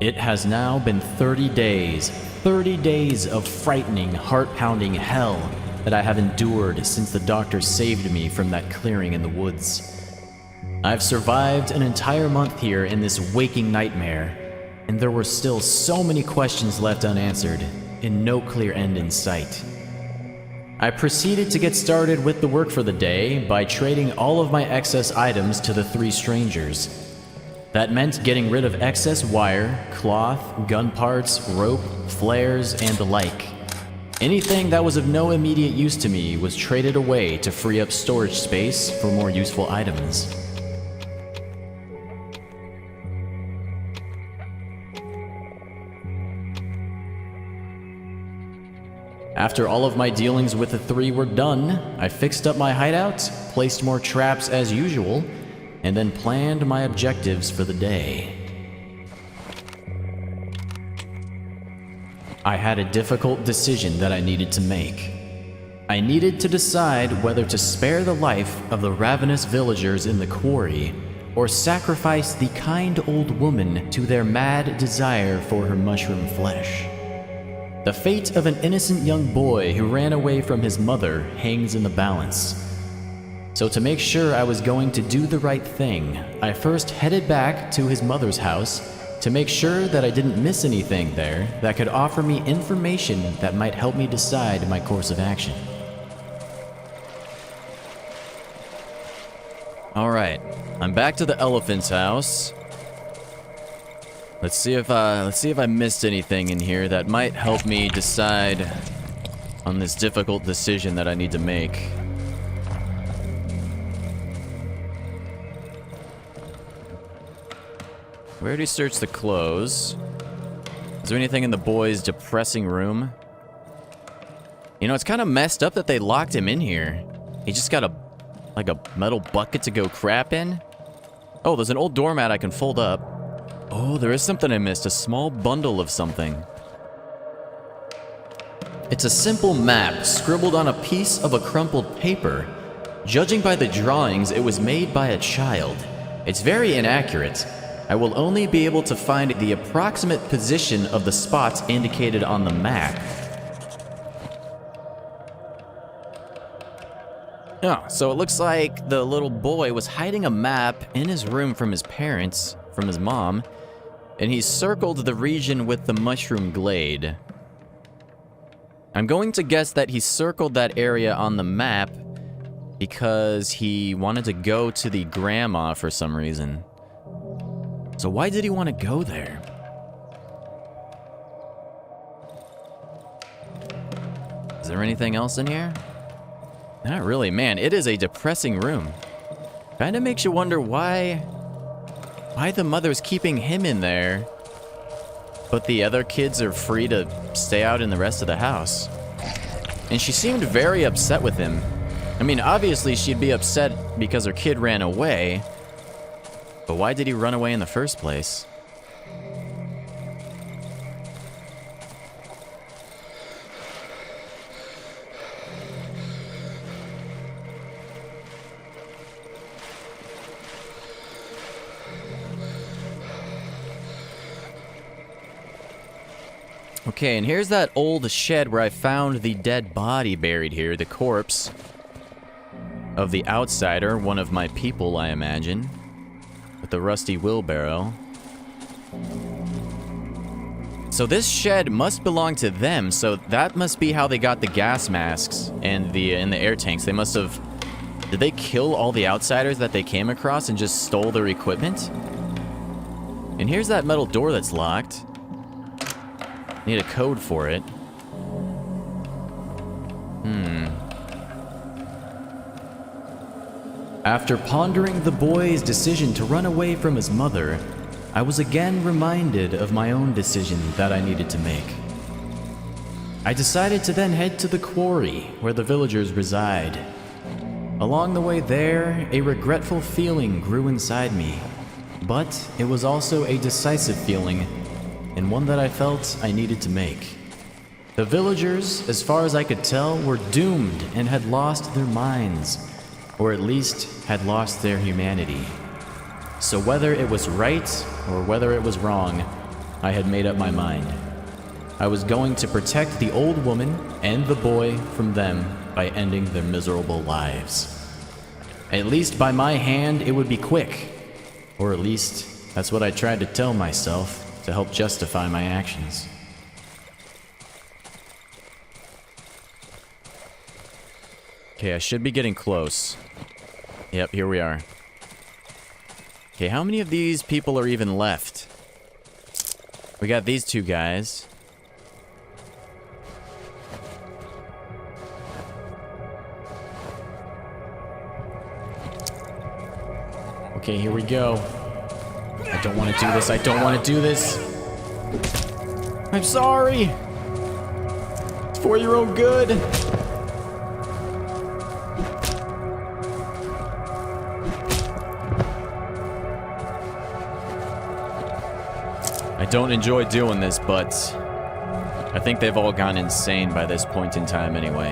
It has now been 30 days of frightening, heart-pounding hell that I have endured since the doctor saved me from that clearing in the woods. I've survived an entire month here in this waking nightmare, and there were still so many questions left unanswered, and no clear end in sight. I proceeded to get started with the work for the day by trading all of my excess items to the three strangers. That meant getting rid of excess wire, cloth, gun parts, rope, flares, and the like. Anything that was of no immediate use to me was traded away to free up storage space for more useful items. After all of my dealings with the three were done, I fixed up my hideout, placed more traps as usual, and then planned my objectives for the day. I had a difficult decision that I needed to make. I needed to decide whether to spare the life of the ravenous villagers in the quarry, or sacrifice the kind old woman to their mad desire for her mushroom flesh. The fate of an innocent young boy who ran away from his mother hangs in the balance. So to make sure I was going to do the right thing, I first headed back to his mother's house to make sure that I didn't miss anything there that could offer me information that might help me decide my course of action. Alright, I'm back to the elephant's house. Let's see if I missed anything in here that might help me decide on this difficult decision that I need to make. We already searched the clothes. Is there anything in the boy's depressing room? You know, it's kind of messed up that they locked him in here. He just got a metal bucket to go crap in. Oh, there's an old doormat I can fold up. Oh, there is something I missed, a small bundle of something. It's a simple map scribbled on a piece of a crumpled paper. Judging by the drawings, it was made by a child. It's very inaccurate. I will only be able to find the approximate position of the spots indicated on the map. Oh, so it looks like the little boy was hiding a map in his room from his parents, from his mom, and he circled the region with the mushroom glade. I'm going to guess that he circled that area on the map because he wanted to go to the grandma for some reason. So why did he want to go there? Is there anything else in here? Not really, man. It is a depressing room. Kinda makes you wonder why the mother's keeping him in there, but the other kids are free to stay out in the rest of the house. And she seemed very upset with him. I mean, obviously she'd be upset because her kid ran away, but why did he run away in the first place? Okay, and here's that old shed where I found the dead body buried here, the corpse of the outsider, one of my people, I imagine, with the rusty wheelbarrow. So this shed must belong to them, so that must be how they got the gas masks and the air tanks. They must have... Did they kill all the outsiders that they came across and just stole their equipment? And here's that metal door that's locked. Need a code for it. After pondering the boy's decision to run away from his mother, I was again reminded of my own decision that I needed to make. I decided to then head to the quarry where the villagers reside. Along the way there, a regretful feeling grew inside me, but it was also a decisive feeling, and one that I felt I needed to make. The villagers, as far as I could tell, were doomed and had lost their minds, or at least had lost their humanity. So whether it was right or whether it was wrong, I had made up my mind. I was going to protect the old woman and the boy from them by ending their miserable lives. At least by my hand, it would be quick. Or at least, that's what I tried to tell myself to help justify my actions. Okay, I should be getting close. Yep, here we are. Okay, how many of these people are even left? We got these two guys. Okay, here we go. I don't want to do this. I don't want to do this. I'm sorry. It's for your own good. I don't enjoy doing this, but I think they've all gone insane by this point in time anyway.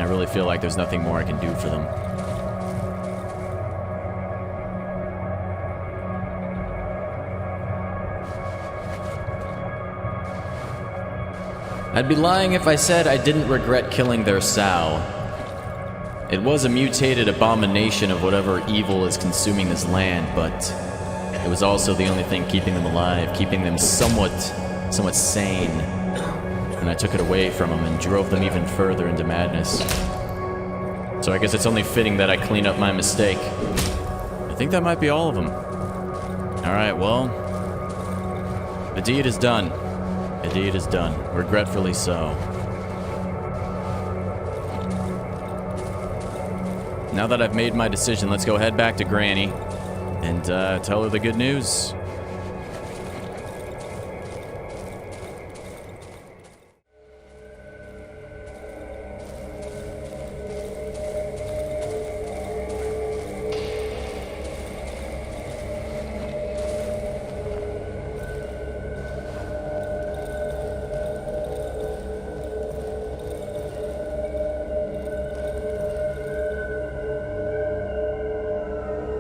I really feel like there's nothing more I can do for them. I'd be lying if I said I didn't regret killing their sow. It was a mutated abomination of whatever evil is consuming this land, but it was also the only thing keeping them alive, keeping them somewhat sane. And I took it away from them and drove them even further into madness. So I guess it's only fitting that I clean up my mistake. I think that might be all of them. Alright, well, the deed is done. The deed is done, regretfully so. Now that I've made my decision, let's go head back to Granny and tell her the good news.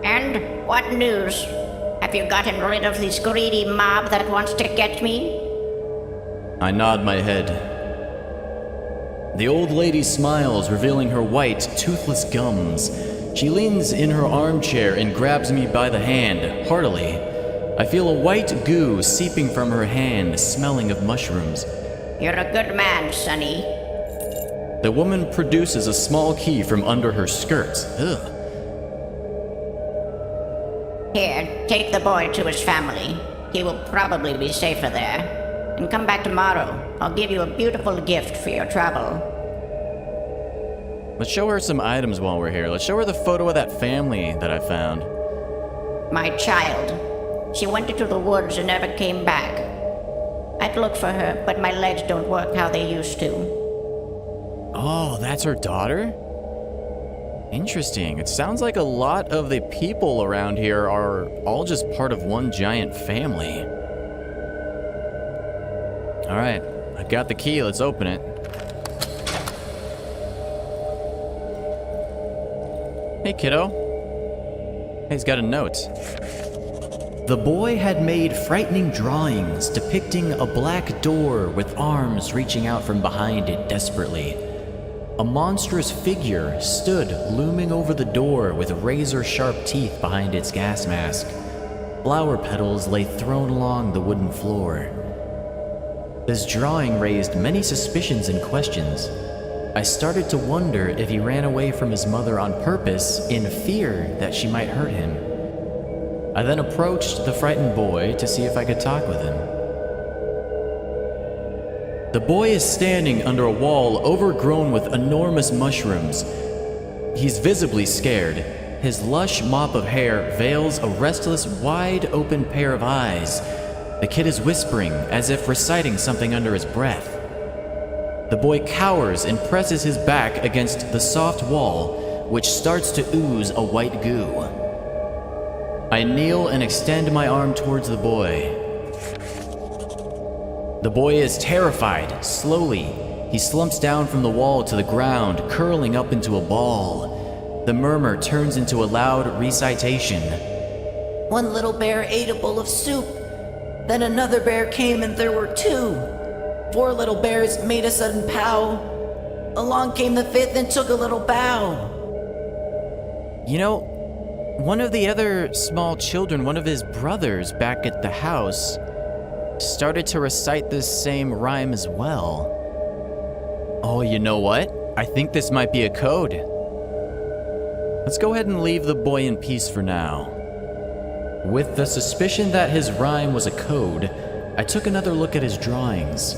And what news? Have you gotten rid of this greedy mob that wants to get me? I nod my head. The old lady smiles, revealing her white, toothless gums. She leans in her armchair and grabs me by the hand, heartily. I feel a white goo seeping from her hand, smelling of mushrooms. You're a good man, Sonny. The woman produces a small key from under her skirt. Ugh. Here, take the boy to his family. He will probably be safer there. And come back tomorrow. I'll give you a beautiful gift for your trouble. Let's show her some items while we're here. Let's show her the photo of that family that I found. My child. She went into the woods and never came back. I'd look for her, but my legs don't work how they used to. Oh, that's her daughter? Interesting. It sounds like a lot of the people around here are all just part of one giant family. Alright, I've got the key. Let's open it. Hey, kiddo. Hey, he's got a note. The boy had made frightening drawings depicting a black door with arms reaching out from behind it desperately. A monstrous figure stood looming over the door with razor-sharp teeth behind its gas mask. Flower petals lay thrown along the wooden floor. This drawing raised many suspicions and questions. I started to wonder if he ran away from his mother on purpose in fear that she might hurt him. I then approached the frightened boy to see if I could talk with him. The boy is standing under a wall overgrown with enormous mushrooms. He's visibly scared. His lush mop of hair veils a restless, wide-open pair of eyes. The kid is whispering, as if reciting something under his breath. The boy cowers and presses his back against the soft wall, which starts to ooze a white goo. I kneel and extend my arm towards the boy. The boy is terrified. Slowly, he slumps down from the wall to the ground, curling up into a ball. The murmur turns into a loud recitation. One little bear ate a bowl of soup. Then another bear came and there were two. 4 little bears made a sudden pow. Along came the 5th and took a little bow. You know, one of the other small children, one of his brothers back at the house, started to recite this same rhyme as well. Oh, you know what? I think this might be a code. Let's go ahead and leave the boy in peace for now. With the suspicion that his rhyme was a code, I took another look at his drawings.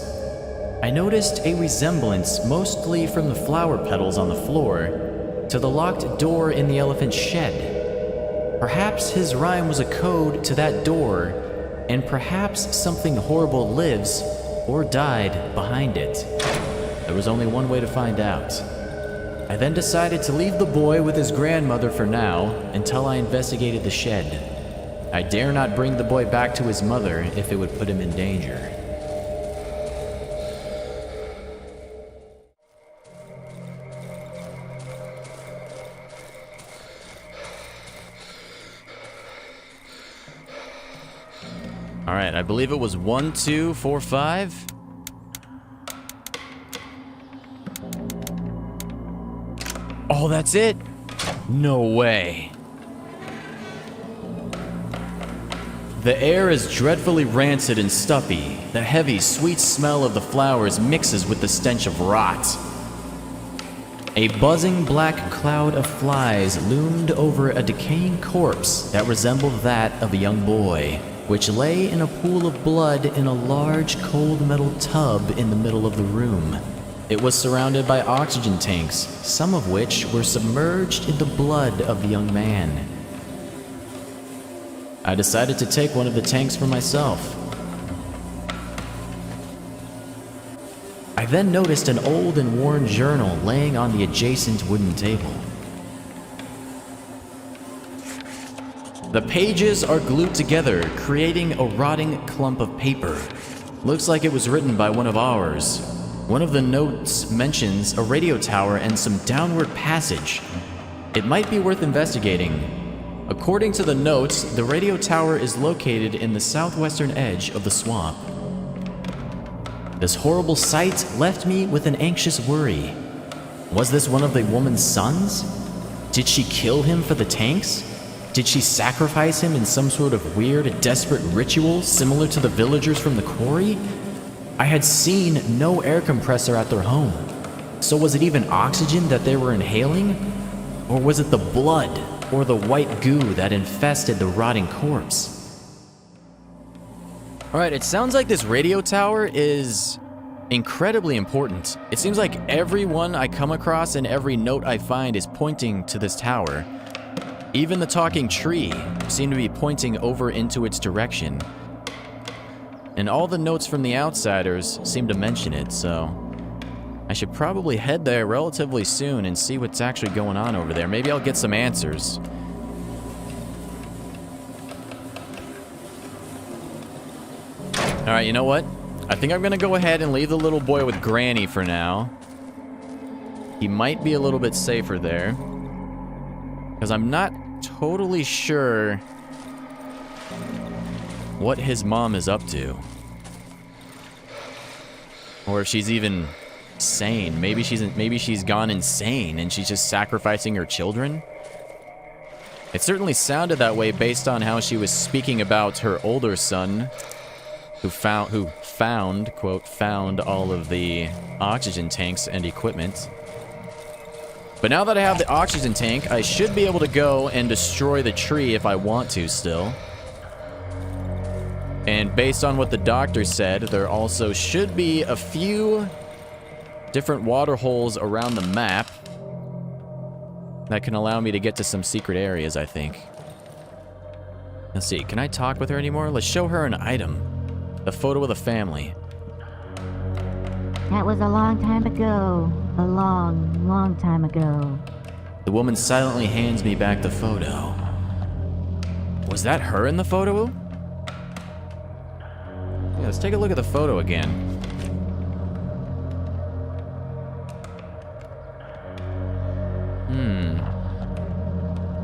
I noticed a resemblance, mostly from the flower petals on the floor, to the locked door in the elephant's shed. Perhaps his rhyme was a code to that door, and perhaps something horrible lives or died behind it. There was only one way to find out. I then decided to leave the boy with his grandmother for now until I investigated the shed. I dare not bring the boy back to his mother if it would put him in danger. All right, I believe it was 1, 2, 4, 5. Oh, that's it? No way. The air is dreadfully rancid and stuffy. The heavy, sweet smell of the flowers mixes with the stench of rot. A buzzing black cloud of flies loomed over a decaying corpse that resembled that of a young boy, which lay in a pool of blood in a large cold metal tub in the middle of the room. It was surrounded by oxygen tanks, some of which were submerged in the blood of the young man. I decided to take one of the tanks for myself. I then noticed an old and worn journal laying on the adjacent wooden table. The pages are glued together, creating a rotting clump of paper. Looks like it was written by one of ours. One of the notes mentions a radio tower and some downward passage. It might be worth investigating. According to the notes, the radio tower is located in the southwestern edge of the swamp. This horrible sight left me with an anxious worry. Was this one of the woman's sons? Did she kill him for the tanks? Did she sacrifice him in some sort of weird, desperate ritual similar to the villagers from the quarry? I had seen no air compressor at their home. So was it even oxygen that they were inhaling? Or was it the blood or the white goo that infested the rotting corpse? Alright, it sounds like this radio tower is incredibly important. It seems like everyone I come across and every note I find is pointing to this tower. Even the talking tree seemed to be pointing over into its direction. And all the notes from the outsiders seem to mention it, so I should probably head there relatively soon and see what's actually going on over there. Maybe I'll get some answers. Alright, you know what? I think I'm gonna go ahead and leave the little boy with Granny for now. He might be a little bit safer there, because I'm not totally sure what his mom is up to. Or if she's even sane. Maybe she's gone insane and she's just sacrificing her children. It certainly sounded that way based on how she was speaking about her older son, who found all of the oxygen tanks and equipment. But now that I have the oxygen tank, I should be able to go and destroy the tree if I want to still. And based on what the doctor said, there also should be a few different water holes around the map that can allow me to get to some secret areas, I think. Let's see, can I talk with her anymore? Let's show her an item. A photo of the family. That was a long time ago. A long, long time ago. The woman silently hands me back the photo. Was that her in the photo? Yeah, let's take a look at the photo again.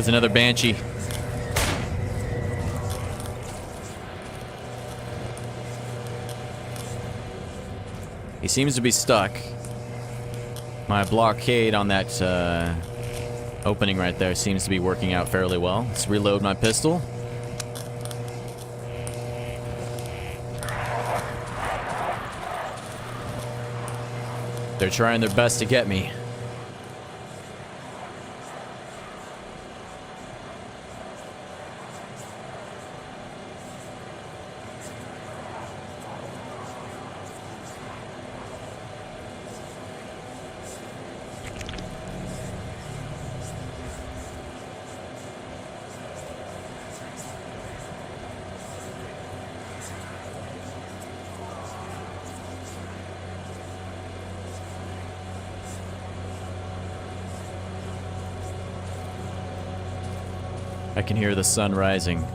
There's another banshee. He seems to be stuck. My blockade on that opening right there seems to be working out fairly well. Let's reload my pistol. They're trying their best to get me. I can hear the sun rising.